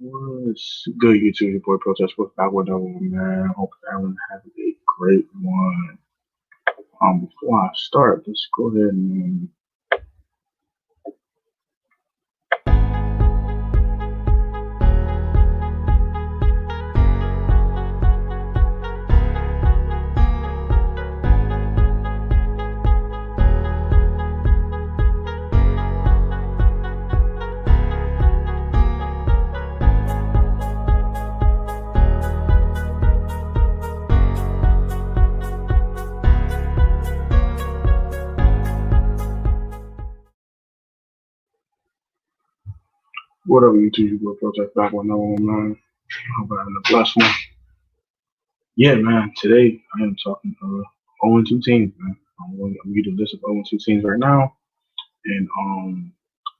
What's good, YouTube? Your boy Protest with back with another one, man. Hope everyone having a great one. Before I start, let's go ahead and what up, YouTube? Your boy Protest back with another one, man. Hope I'm having a blessed one. Yeah, man. Today I am talking 0 2 teams, man. I'm gonna give you the list of 0 2 teams right now, and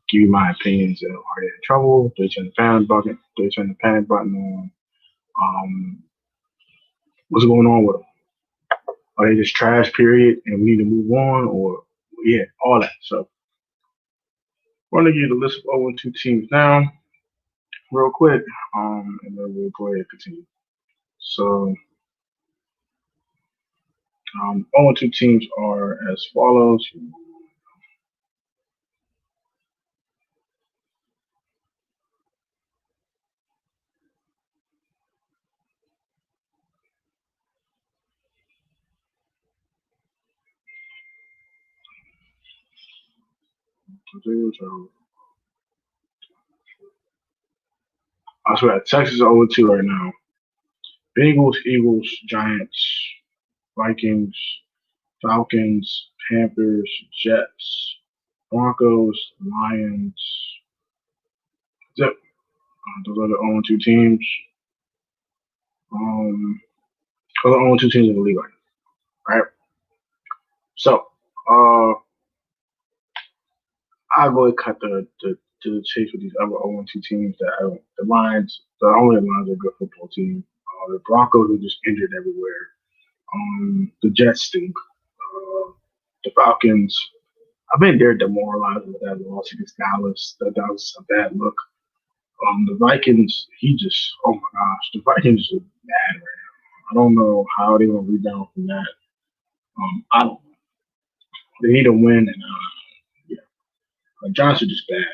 give you my opinions. Are they in trouble? Do they turn the panic button? Do they turn the panic button on? Um, what's going on with them? Are they just trash? Period, and we need to move on, or yeah, all that. So we're gonna give you the list of 0 2 teams now, real quick, and then we'll go ahead and continue. So 0 2 teams are as follows. I swear, Texas is 0 2 right now. Bengals, Eagles, Giants, Vikings, Falcons, Panthers, Jets, Broncos, Lions. Yep, those are the 0 2 teams. Those are the 0 2 teams in the league right now. Right? So, I'll go and cut to the chase with these other 0 2 teams that I don't. The Lions, the only Lions are a good football team. The Broncos are just injured everywhere. The Jets stink. The Falcons, I think they're demoralized with that loss against Dallas. That was a bad look. The Vikings, oh my gosh, the Vikings are bad right now. I don't know how they're going to rebound from that. I don't know. They need a win, and yeah, Giants are just bad.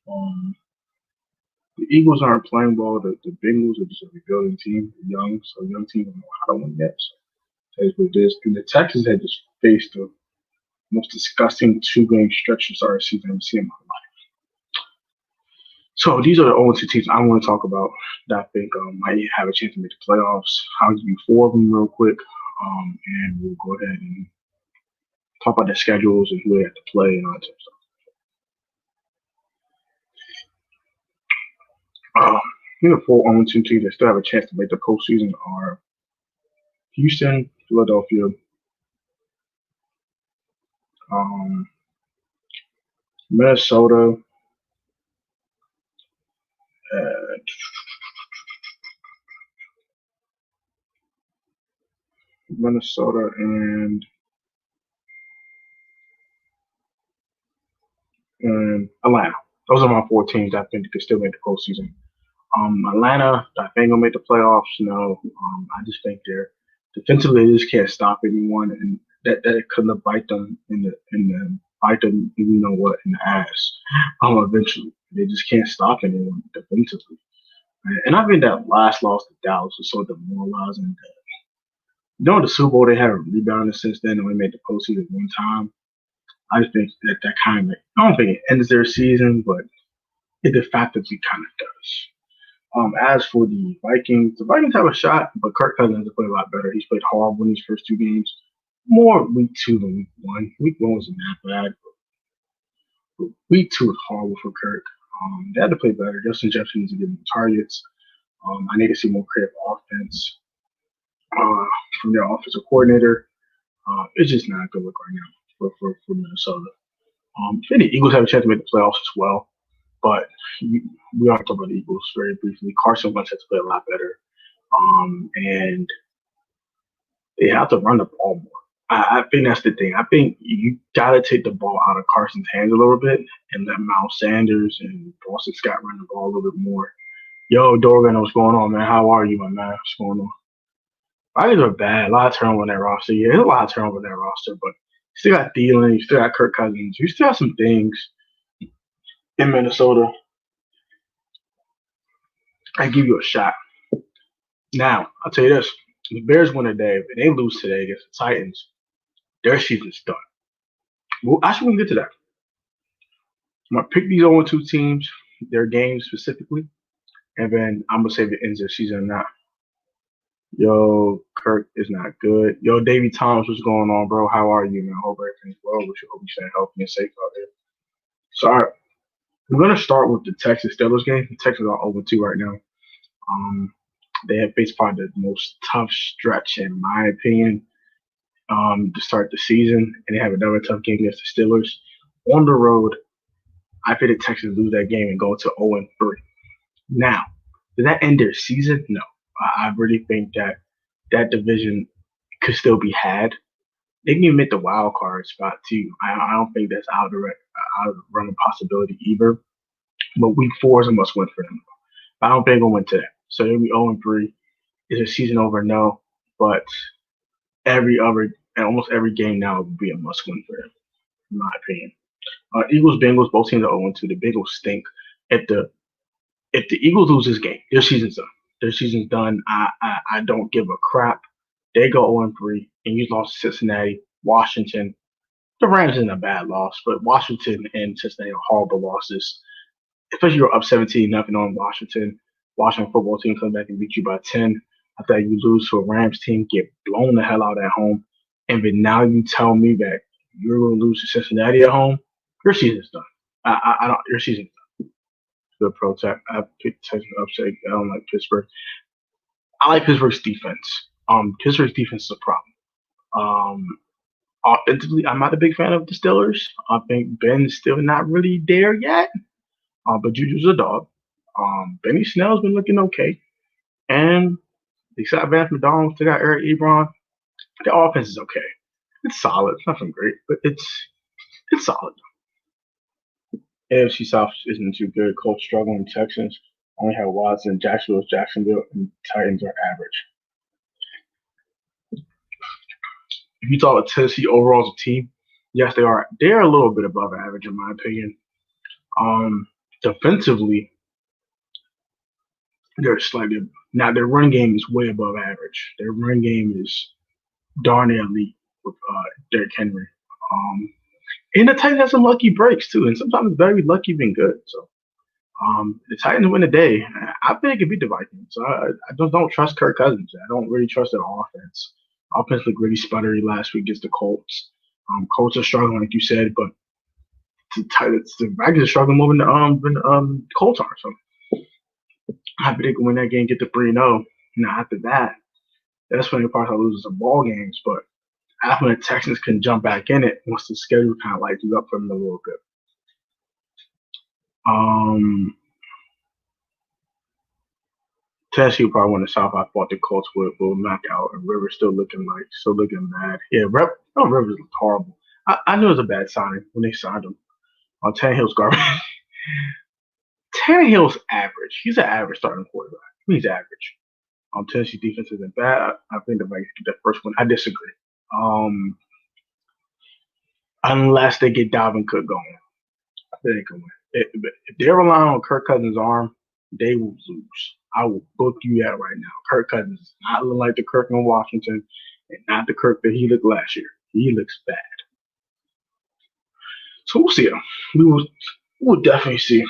Um, the Eagles aren't playing well. The Bengals are just a rebuilding team, young, so young team don't know how to win yet. So that's what it is. And the Texans had just faced the most disgusting two-game stretch of our season I've seen in my life. So these are the 0 2 teams I want to talk about that I think might have a chance to make the playoffs. I'll give you four of them real quick, and we'll go ahead and talk about their schedules and who they have to play and all that type of stuff. The four 0 2 teams that still have a chance to make the postseason are Houston, Philadelphia, um, Minnesota, uh, Minnesota, and Atlanta. Those are my four teams I think can still make the postseason. Atlanta, I think will make the playoffs. No, I just think they're defensively they just can't stop anyone, and that could bite them in the bite them you know what in the ass. Eventually they just can't stop anyone defensively. And I think that last loss to Dallas was so demoralizing. The Super Bowl they haven't rebounded since then, and we made the postseason one time. I just think that kind of I don't think it ends their season, but it de facto kind of does. As for the Vikings have a shot, but Kirk Cousins has played a lot better. He's played horrible in these first two games. More week two than week one. Week one wasn't that bad, but week two was horrible for Kirk. They had to play better. Justin Jefferson needs to get more targets. I need to see more creative offense from their offensive coordinator. It's just not a good look right now for Minnesota. I think the Eagles have a chance to make the playoffs as well. But we are talking about the Eagles very briefly. Carson Wentz has to play a lot better, and they have to run the ball more. I think that's the thing. I think you got to take the ball out of Carson's hands a little bit and let Miles Sanders and Boston Scott run the ball a little bit more. Yo, Dorgan, what's going on, man? How are you, my man? What's going on? Riders are bad. A lot of turnover on that roster. Yeah, there's a lot of turnover on that roster, but you still got Thielen, you still got Kirk Cousins, you still have some things in Minnesota. I give you a shot. Now, I'll tell you this: the Bears win today, if they lose today against the Titans, their season's done. Well, actually, we can get to that. I'm gonna pick these 0-2 teams, their games specifically, and then I'm gonna say if it ends their season or not. Yo, Kirk is not good. Yo, Davy Thomas, what's going on, bro? How are you, man? Hope everything's well. We should hope you're staying healthy and safe out there. So, all right, we're gonna start with the Texas Steelers game. The Texans are 0-2 right now. Um, they have faced probably the most tough stretch, in my opinion, to start the season, and they have another tough game against the Steelers on the road. I think the Texans lose that game and go to 0-3. Now, did that end their season? No. I really think that that division could still be had. They can even make the wild card spot too. I don't think that's out of the realm of possibility either. But week 4 is a must win for them. I don't think they'll win today. So they'll be 0-3. Is their season over? No. But every other and almost every game now would be a must win for them, in my opinion. Eagles, Bengals, both teams are 0-2. The Bengals stink. If the if the Eagles lose this game, their season's done. Their season's done. I don't give a crap. They go 0-3, and you lost to Cincinnati, Washington. The Rams isn't a bad loss, but Washington and Cincinnati are horrible losses. Especially you're up 17-0 on Washington. Washington football team comes back and beat you by 10. After you lose to a Rams team, get blown the hell out at home, and then now you tell me that you're going to lose to Cincinnati at home. Your season's done. I don't. Your season's done. Good pro tech. I picked Texas upset. I don't like Pittsburgh. I like Pittsburgh's defense. Pittsburgh's defense is a problem. Um, Offensively, I'm not a big fan of the Steelers. I think Ben's still not really there yet. But Juju's a dog. Benny Snell's been looking okay. And they got Vance McDonald, they got Eric Ebron. The offense is okay. It's solid. It's nothing great, but it's solid. AFC South isn't too good. Colts struggling. Texans only have Watson. Jacksonville, and Titans are average. If you talk about Tennessee overall as a team, yes, they are. They're a little bit above average in my opinion. Defensively, they're slightly now. Their run game is way above average. Their run game is darn near elite with Derrick Henry. Um, and the Titans have some lucky breaks too, and sometimes very lucky than good. So the Titans win the day. I think they can beat the Vikings. I just don't trust Kirk Cousins. I don't really trust their offense. Offense looked really sputtery last week against the Colts. Colts are struggling, like you said, but the Vikings are struggling more than the Colts are. So I think they can win that game, get to 3-0. Now after that, that's when they probably lose some ball games. But after the Texans can jump back in it, once the schedule kind of lightens up for them a little bit. Tennessee will probably win the South. I thought the Colts will knock out, and Rivers still looking bad. Yeah, Rivers looked horrible. I knew it was a bad signing when they signed him. Tannehill's garbage. Tannehill's average. He's an average starting quarterback. He's average. Tennessee defense isn't bad. I think the Vikings get that first one. I disagree. Unless they get Dalvin Cook going, I think they can win. If they're relying on Kirk Cousins' arm, they will lose. I will book you that right now. Kirk Cousins is not looking like the Kirk in Washington, and not the Kirk that he looked last year. He looks bad. So we'll see. We will definitely see.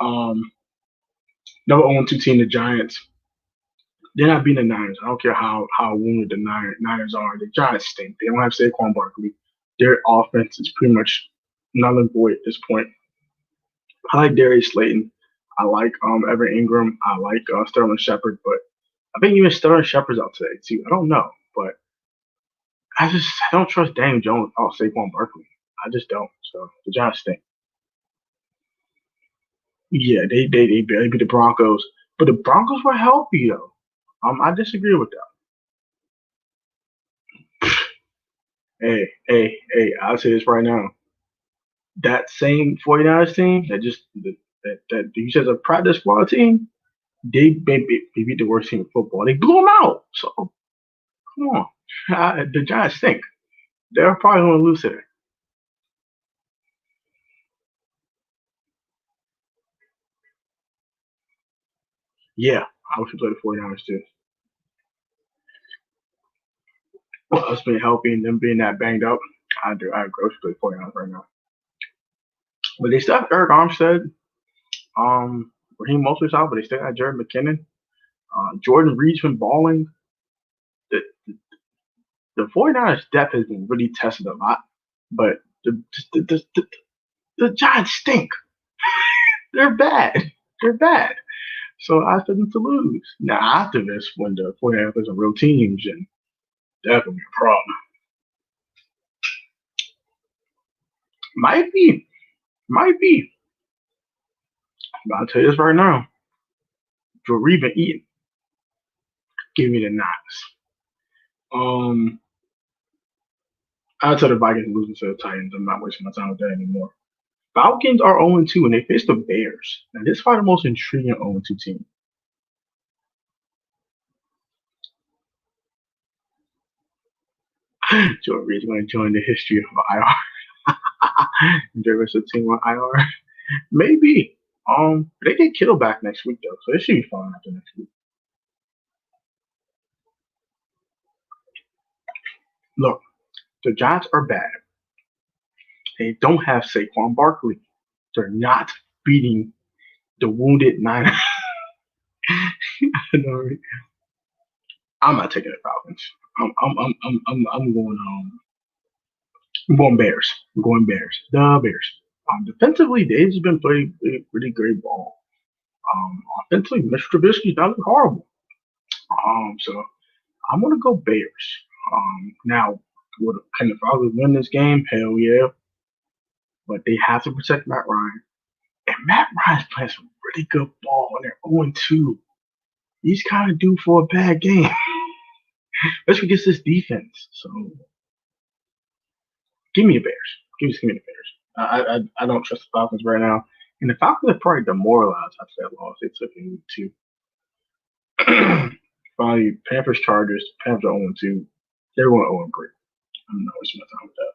Number 0-2 team, the Giants. They're not beating the Niners. I don't care how wounded the Niners are. The Giants stink. They don't have Saquon Barkley. Their offense is pretty much null and void at this point. I like Darius Slayton. I like Evan Ingram. I like Sterling Shepard, but I think even Sterling Shepard's out today too. I don't know, but I don't trust Daniel Jones without Saquon Barkley. I just don't. So the Giants stink. Yeah, they barely beat the Broncos, but the Broncos were healthy though. I disagree with that. Hey, I'll say this right now. That same 49ers team that you said is a practice squad team, They beat the worst team in football. They blew them out. So come on, the Giants stink. They're probably going to lose today. Yeah, I wish we played the 49ers too. Well, us being healthy and them being that banged up, I do. I agree with the 49ers right now. But they still have Eric Armstead. Raheem Mostert's out, but they still got Jared McKinnon. Jordan Reed's been balling. The, the 49ers depth has been really tested a lot, but the, the, the, the Giants stink. They're bad. They're bad. So I expect them to lose. Now, after this, when the 49ers play some real teams, and that's going to be a problem. Might be. Might be. But I'll tell you this right now. Drew Reed been eating. Give me the Niners. Um, I'll tell the Vikings losing to the Titans. I'm not wasting my time with that anymore. Falcons are 0-2 and they face the Bears. Now, this is probably the most intriguing 0-2 team. Joe Reed's going to join the history of IR. There was a team on IR. Maybe. They get Kittle back next week though, so it should be fine after next week. Look, the Giants are bad. They don't have Saquon Barkley. They're not beating the wounded Niners. I'm not taking the Falcons. I'm going I'm going Bears. I'm going Bears. The Bears. Defensively, they've just been playing really great ball. Offensively, Mr. Trubisky's not look horrible. So I'm gonna go Bears. Now, can the Falcons win this game? Hell yeah. But they have to protect Matt Ryan. And Matt Ryan's playing some really good ball, and they're 0-2. He's kind of due for a bad game, especially against this defense. So give me the Bears. Give me the Bears. I don't trust the Falcons right now, and the Falcons are probably demoralized after that loss they took in week two. Finally, Panthers Chargers. Panthers are 0-2. They're going 0-3. I'm not wasting my time with that.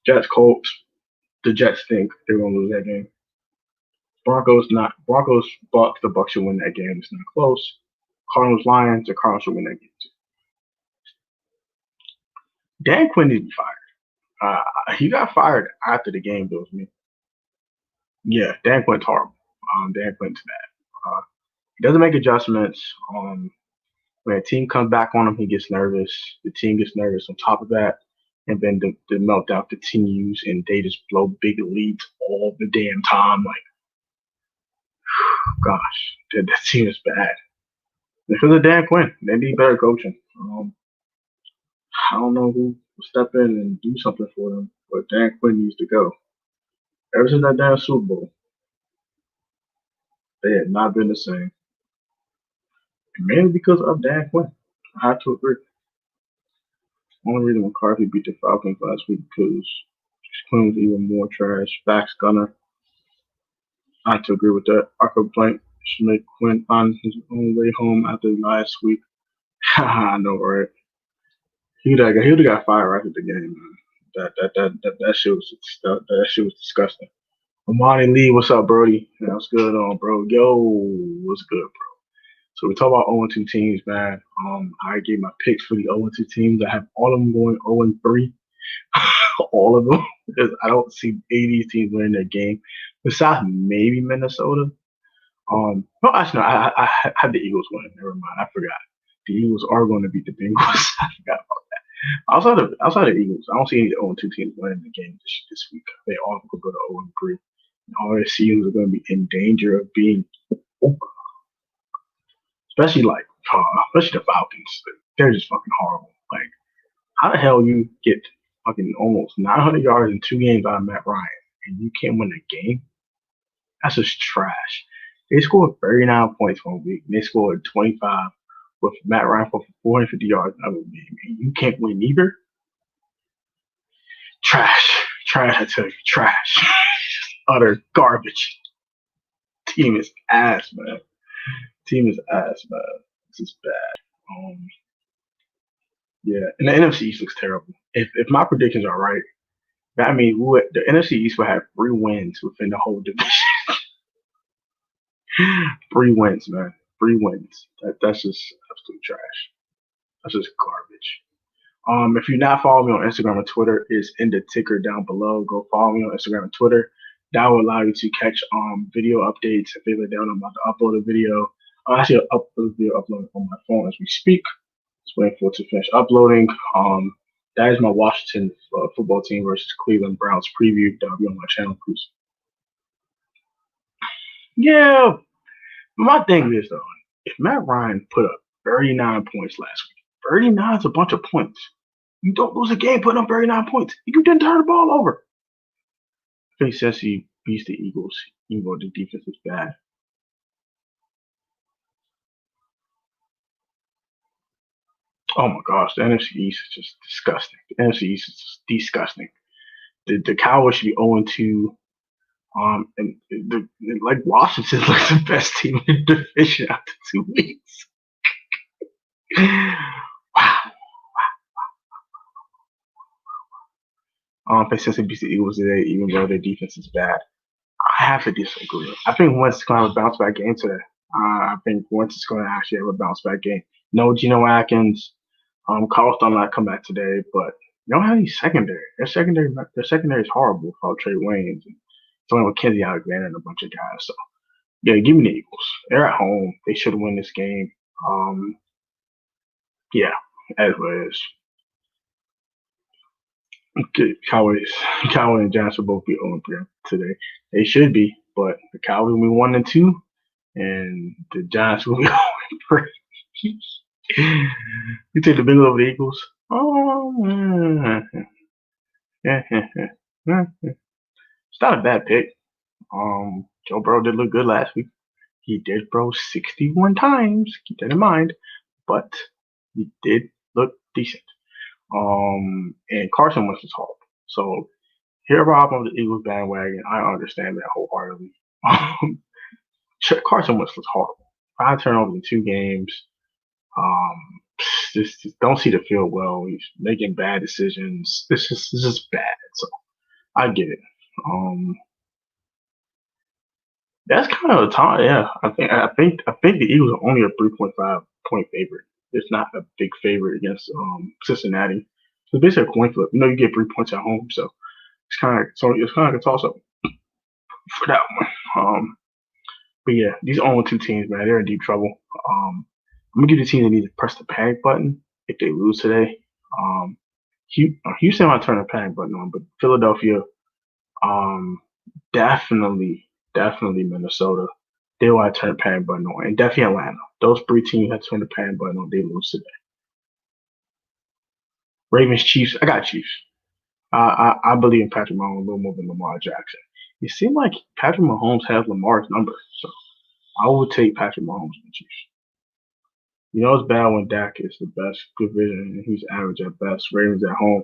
Jets Colts. The Jets think they're going to lose that game. Broncos Bucks. The Bucks should win that game. It's not close. Cardinals Lions. The Cardinals should win that game too. Dan Quinn needs to be fired. He got fired after the game, though. Me. Yeah, Dan Quinn's horrible. Dan Quinn's bad. He doesn't make adjustments. When a team comes back on him, he gets nervous. The team gets nervous on top of that. And then the meltdown continues, and they just blow big leads all the damn time. Like, gosh, that team is bad. Because of Dan Quinn, they need better coaching. I don't know who will step in and do something for them, but Dan Quinn needs to go. Ever since that damn Super Bowl, they have not been the same. Mainly because of Dan Quinn. I have to agree. Only reason McCarthy beat the Falcons last week because Quinn was even more trash. Facts Gunner. I have to agree with that. Our complaint should make Quinn find his own way home after last week. I know, right? He would have got fired after the game, man. That shit was disgusting. Amani Lee, what's up, Brody? What's good on, bro? Yo, what's good, bro? So we talk about 0-2 teams, man. I gave my picks for the 0-2 teams. I have all of them going 0-3. All of them. Because I don't see 80 teams winning their game. Besides maybe Minnesota. No, actually, no, I had the Eagles winning. Never mind. I forgot. The Eagles are going to beat the Bengals. I forgot about that. Outside of the Eagles, I don't see any 0-2 teams winning the game this week. They all could go to 0-3. And all their seasons are going to be in danger of being over. Especially especially the Falcons. They're just fucking horrible. Like, how the hell you get fucking almost 900 yards in 2 games out of Matt Ryan and you can't win a game? That's just trash. They scored 39 points 1 week. And they scored 25 with Matt Ryan for 450 yards another game. And you can't win either? Trash. Trash, I tell you. Trash. Utter garbage. Team is ass, man. Team is ass, man. This is bad. Yeah, and the NFC East looks terrible. If my predictions are right, that means the NFC East will have 3 wins within the whole division. 3 wins, man. 3 wins. That's just absolute trash. That's just garbage. If you're not following me on Instagram and Twitter, it's in the ticker down below. Go follow me on Instagram and Twitter. That will allow you to catch video updates if they're down. I'm about to upload a video. Actually, I'll upload a video uploaded on my phone as we speak. Just waiting for it to finish uploading. That is my Washington football team versus Cleveland Browns preview. That'll be on my channel, please. Yeah, my thing is though, if Matt Ryan put up 39 points last week, 39 is a bunch of points. You don't lose a game putting up 39 points. You didn't turn the ball over. He says he beats the Eagles, even though the defense is bad. Oh my gosh, the NFC East is just disgusting. The NFC East is just disgusting. The Cowboys should be 0-2. Like Washington looks the best team in the division after 2 weeks. Wow. Since they beat the Eagles today, even though their defense is bad, I have to disagree. I think Wentz is going to have a bounce back game today. I think Wentz is going to actually have a bounce back game. No Geno Atkins. Carlson not come back today, but you don't have any secondary. Their secondary is horrible without Trey Waynes. It's only with Kenzie Alexander and a bunch of guys. So yeah, give me the Eagles. They're at home. They should win this game. Yeah, as what it is. Cowboys and Giants will both be 0-3 today. They should be, but the Cowboys will be 1-2, and the Giants will be 0-3. You take the Bengals over the Eagles? Oh, yeah. It's not a bad pick. Joe Burrow did look good last week. He did throw 61 times. Keep that in mind, but he did look decent. And Carson Wentz was horrible. So here I am on the Eagles bandwagon. I understand that wholeheartedly. Carson Wentz was horrible. 5 turnovers in 2 games. Just don't see the field well. He's making bad decisions. This is bad. So I get it. That's kind of a time. Yeah, I think the Eagles are only a 3.5 point favorite. It's not a big favorite against Cincinnati. So basically a coin flip. You know, you get 3 points at home, so it's kind of like a toss up for that one. But yeah, these only 2 teams, man, they're in deep trouble. I'm gonna give the team that need to press the panic button if they lose today. Houston might turn the panic button on, but Philadelphia, definitely Minnesota. They want to turn the panic button on, and definitely Atlanta. Those 3 teams have to turn the panic button on. They lose today. Ravens, Chiefs. I got Chiefs. I believe in Patrick Mahomes a little more than Lamar Jackson. It seemed like Patrick Mahomes has Lamar's number, so I would take Patrick Mahomes and the Chiefs. You know it's bad when Dak is the best division and he's average at best. Ravens at home.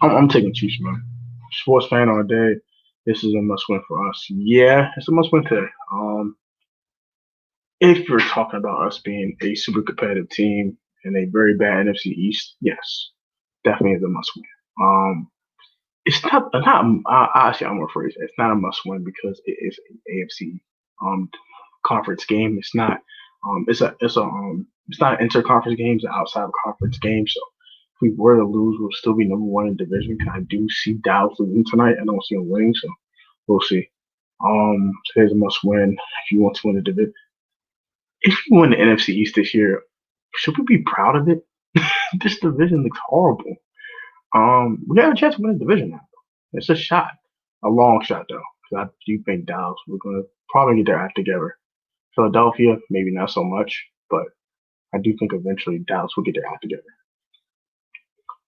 I'm taking Chiefs, man. Sports fan all day. This is a must win for us. Yeah, it's a must win today. If you're talking about us being a super competitive team and a very bad NFC East, yes, definitely is a must win. It's not. Actually, I'm afraid it's not a must win because it is an AFC conference game. It's not. It's not an interconference game. It's an outside of conference game. So if we were to lose, we'll still be number 1 in the division. I do see Dallas losing tonight. I don't see them winning, so we'll see. Today's a must win if you want to win the division. If you win the NFC East this year, should we be proud of it? This division looks horrible. We have a chance to win the division now. It's a shot, a long shot though, because I do think Dallas we're going to probably get their act together. Philadelphia, maybe not so much, but I do think eventually Dallas will get their act together.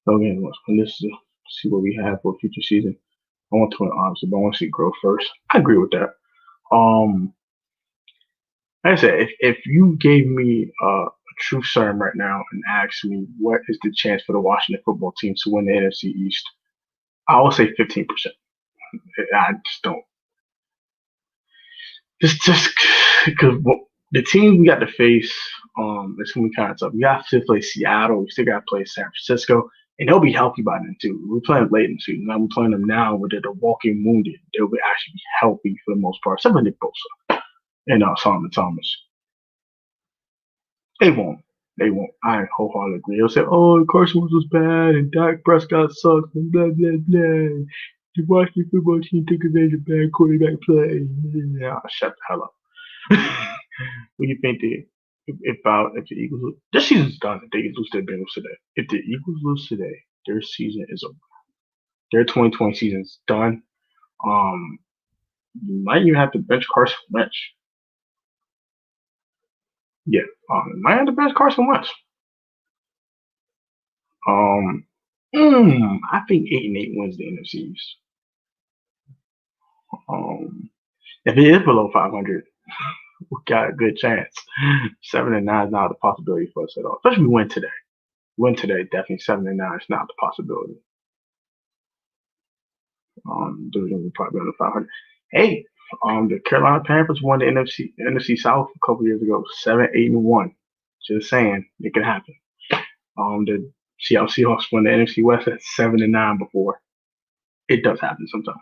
So again, let's win this to see what we have for future season. I want to win, obviously, but I want to see growth first. I agree with that. Like I said, if you gave me a true serum right now and asked me what is the chance for the Washington football team to win the NFC East, I would say 15%. I just don't. Just because the team we got to face, it's gonna be kind of tough. We got to play Seattle. We still got to play San Francisco, and they'll be healthy by then too. We're playing late in the season. Now we're playing them now where they're walking wounded. They'll be actually be healthy for the most part, except for Nick Bosa and Solomon Thomas. They won't. They won't. I wholeheartedly agree. They'll say, "Oh, Carson Wentz was bad and Dak Prescott sucks and blah blah blah." The Washington football team took advantage of bad quarterback play. Yeah, shut the hell up. What do you think if the Eagles this season's done? If the Eagles lose to the Bengals today, if the Eagles lose today, their season is over. Their 2020 season's done. Um, you might even have to bench Carson Wentz. Yeah, might have to bench Carson Wentz. Um, I think 8-8 wins the NFC East. If it is below 500, we got a good chance. 7-9 is not a possibility for us at all. Especially if we win today. Win today, definitely 7-9 is not the possibility. Division will probably be under 500. Hey, the Carolina Panthers won the NFC South a couple years ago, 7-8-1. Just saying, it could happen. The Seattle Seahawks won the NFC West at 7-9 before. It does happen sometimes.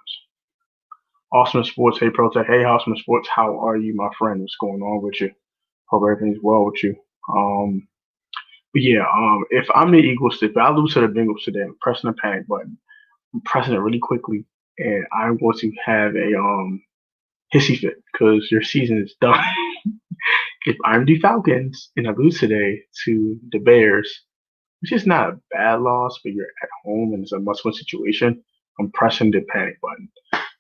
Awesome Sports, hey Protect, hey Awesome Sports, how are you, my friend? What's going on with you? Hope everything's well with you. But yeah, if I'm the Eagles, if I lose to the Bengals today, I'm pressing the panic button. I'm pressing it really quickly, and I'm going to have a hissy fit because your season is done. If I'm the Falcons and I lose today to the Bears, which is not a bad loss, but you're at home and it's a must-win situation, I'm pressing the panic button.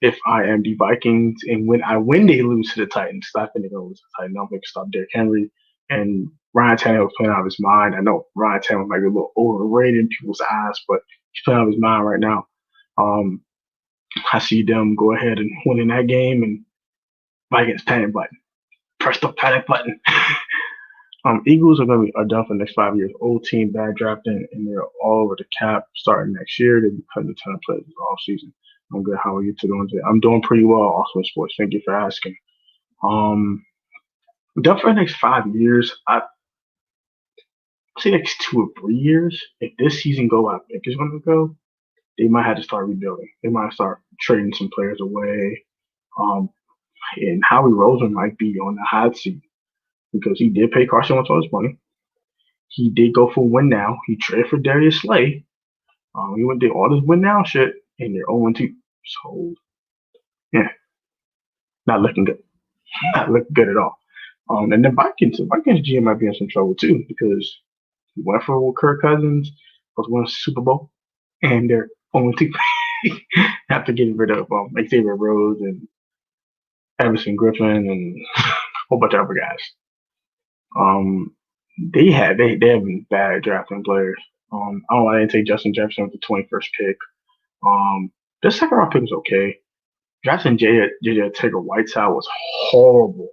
If I am the Vikings and when they lose to the Titans, I think they're going to lose to the Titans. I'm going to stop Derrick Henry and Ryan Tannehill was playing out of his mind. I know Ryan Tannehill might be a little overrated in people's eyes, but he's playing out of his mind right now. I see them go ahead and win in that game and Vikings panic button. Press the panic button. Eagles are done for the next 5 years. Old team, bad drafting, and they're all over the cap starting next year. They'll be cutting a ton of players all season. I'm good. How are you two doing today? I'm doing pretty well, Awesome Sports. Thank you for asking. Done for the next 5 years. I say next 2 or 3 years. If this season go out, I think it's going to go, they might have to start rebuilding. They might start trading some players away. And Howie Roseman might be on the hot seat because he did pay Carson Wentz all his money. He did go for win now. He traded for Darius Slay. He went did all this win now shit, and they're 0-2. So, yeah, not looking good. Not looking good at all. And the Vikings GM might be in some trouble too because he went for Kirk Cousins, was won a Super Bowl, and they're 0-2 after getting rid of Xavier Rhodes and Everson Griffin and a whole bunch of other guys. They have been bad drafting players. I didn't take Justin Jefferson with the 21st pick. The second round pick was okay. Drafting J.J. Taylor-Whiteside was horrible.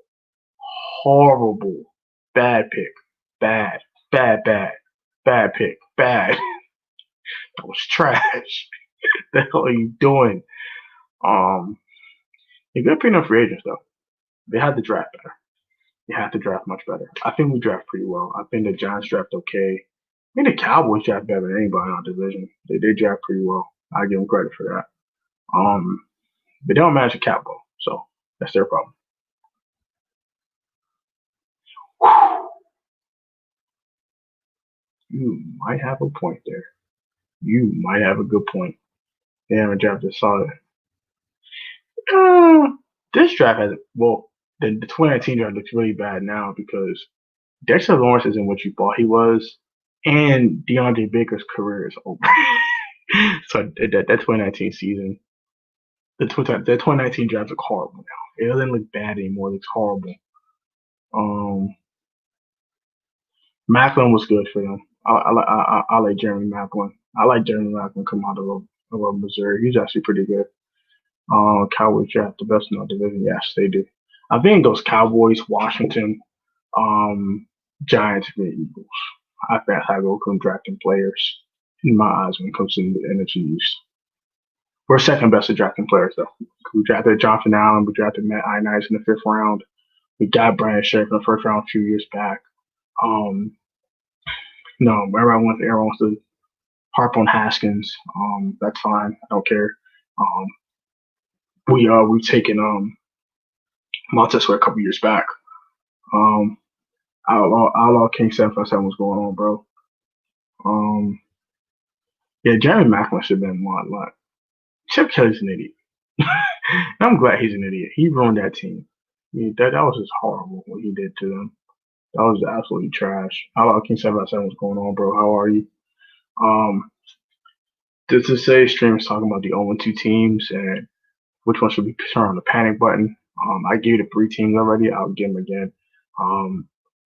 Bad pick. Bad pick. Bad. That was trash. The hell are you doing? You're good picking up free agents though. They had to draft better. They had to draft much better. I think we draft pretty well. I think the Giants draft okay. I think the Cowboys draft better than anybody in our division. They draft pretty well. I give them credit for that. But they don't manage the cap goal, so that's their problem. You might have a point there. You might have a good point. They haven't drafted solid. This draft has the 2019 draft looks really bad now because Dexter Lawrence isn't what you thought he was, and DeAndre Baker's career is over. So that 2019 season, the 2019 draft look horrible now. It doesn't look bad anymore. It looks horrible. Macklin was good for them. I like Jeremy Macklin. I like Jeremy Macklin come out of Missouri. He's actually pretty good. Cowboys draft the best in our division. Yes, they do. I think it goes Cowboys, Washington, Giants, and Eagles. I think that's how I go from drafting players in my eyes when it comes to the NFC East. We're second best at drafting players, though. We drafted Jonathan Allen. We drafted Matt Ioannidis in the 5th round. We got Brian Sheriff in the first round a few years back. Um, no, everyone wants to harp on Haskins. That's fine. I don't care. Um, we've taken Montez for a couple years back. Um, Outlaw King 757 was going on, bro. Um, yeah, Jeremy Macklin should have been lot. Chip Kelly's an idiot. I'm glad he's an idiot. He ruined that team. That was just horrible what he did to them. That was absolutely trash. Outlaw King 757 was going on, bro. How are you? Um, to say stream is talking about the 0-2 teams and which one should be turned on the panic button. I gave you the 3 teams already. I'll give them again. I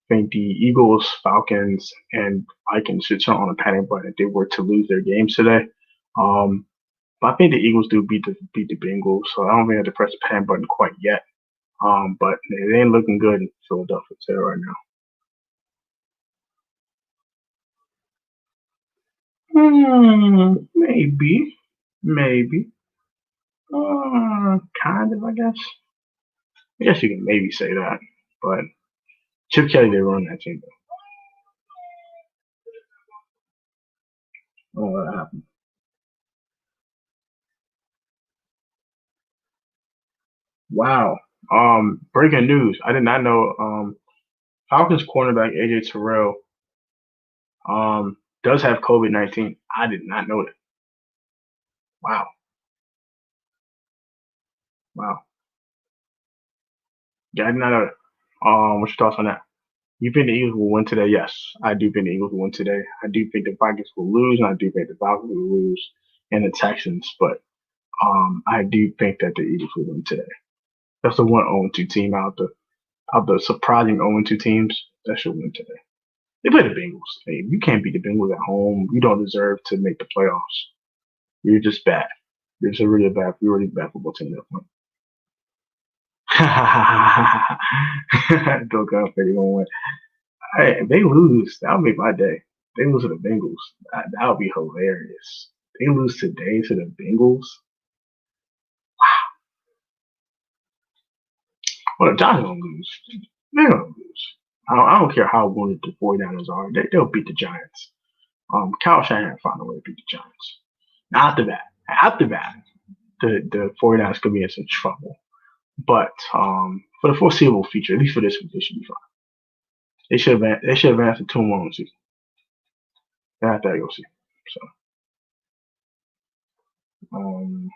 think the Eagles, Falcons, and Vikings should turn on the panic button if they were to lose their games today. But I think the Eagles do beat the Bengals, so I don't think I have to press the panic button quite yet. But it ain't looking good in Philadelphia today right now. Maybe. Kind of, I guess. I guess you can maybe say that, but Chip Kelly did run that team. Oh, what happened? Wow. Breaking news. I did not know. Falcons cornerback AJ Terrell does have COVID-19. I did not know that. Wow. Wow. Yeah, I did not know that. What's your thoughts on that? You think the Eagles will win today? Yes, I do think the Eagles will win today. I do think the Vikings will lose, and I do think the Falcons will lose, and the Texans. But I do think that the Eagles will win today. That's the one 0-2 team out the surprising 0-2 teams that should win today. They play the Bengals. Hey, you can't beat the Bengals at home. You don't deserve to make the playoffs. You're just bad. You're just a really bad football team at that point. Don't go for win. Hey, if they lose, that'll make my day. They lose to the Bengals. That would be hilarious. They lose today to the Bengals. Well, the Giants gonna lose. They're gonna lose. I don't care how good the 49ers are. They'll beat the Giants. Kyle Shanahan find a way to beat the Giants. After that, the 49ers could be in some trouble. But for the foreseeable future, at least for this week, they should be fine. They should advance to 2-1 season. After that, you'll see. So, um,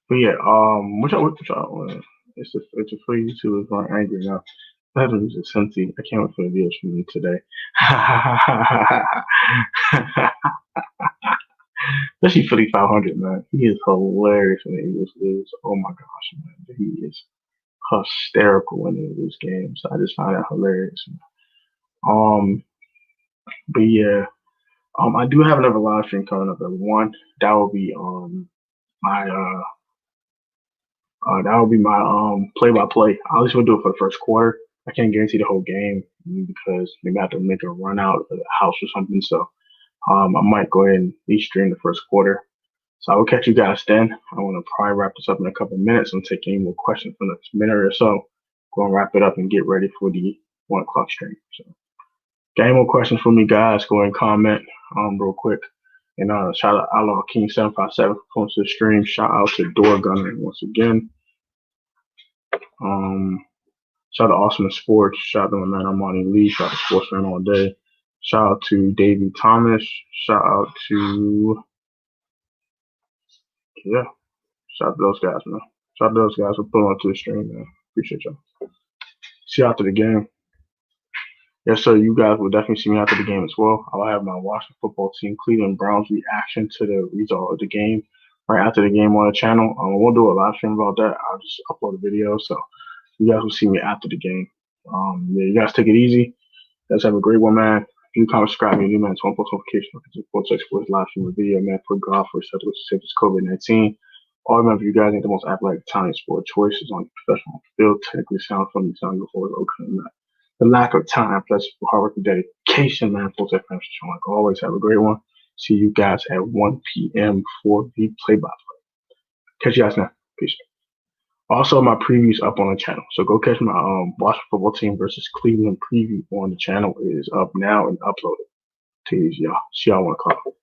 but yeah, which it's a free YouTube is going angry now. That is a Cincy. I can't wait for the videos from you today. Especially Philly 500, man. He is hilarious when the Eagles lose. Oh my gosh, man. He is hysterical when they lose games. I just find that hilarious. Um, but yeah, I do have another live stream coming up at 1. That will be my play by play. I at least will do it for the first quarter. I can't guarantee the whole game because maybe I have to make a run out of the house or something. So I might go ahead and at least stream the first quarter. So I will catch you guys then. I want to probably wrap this up in a couple of minutes and take any more questions for the next minute or so. Go and wrap it up and get ready for the 1 o'clock stream. So, got any more questions for me, guys? Go ahead and comment real quick. And shout out Outlaw King 757 for coming to the stream. Shout out to Door Gunner once again. Shout out to Awesome Sports. Shout out to my man Armani Lee. Shout out to Sports Fan All Day. Shout out to Davey Thomas. Shout out to shout out to those guys, man. Shout out to those guys for pulling onto the stream, man. Appreciate y'all. See you after the game. Yes, sir. You guys will definitely see me after the game as well. I'll have my Washington football team, Cleveland Browns reaction to the result of the game right after the game on the channel. I won't do a live stream about that. I'll just upload a video. So you guys will see me after the game. You guys take it easy. Let's have a great one, man. If you comment, subscribe, me, new man, to post notification for such sports live stream video, man, for golf or such as COVID-19. All remember, you guys ain't the most athletic, talented sport choices on professional field, technically sound, funny, sound, before the open. the lack of time plus hard work and dedication, man. Folks at Fans Like always, have a great one. See you guys at 1 p.m. for the play-by-play. Catch you guys now. Peace. Also, my preview's up on the channel, so go catch my Washington football team versus Cleveland preview on the channel. It is up now and uploaded. Tease y'all. See y'all on the call.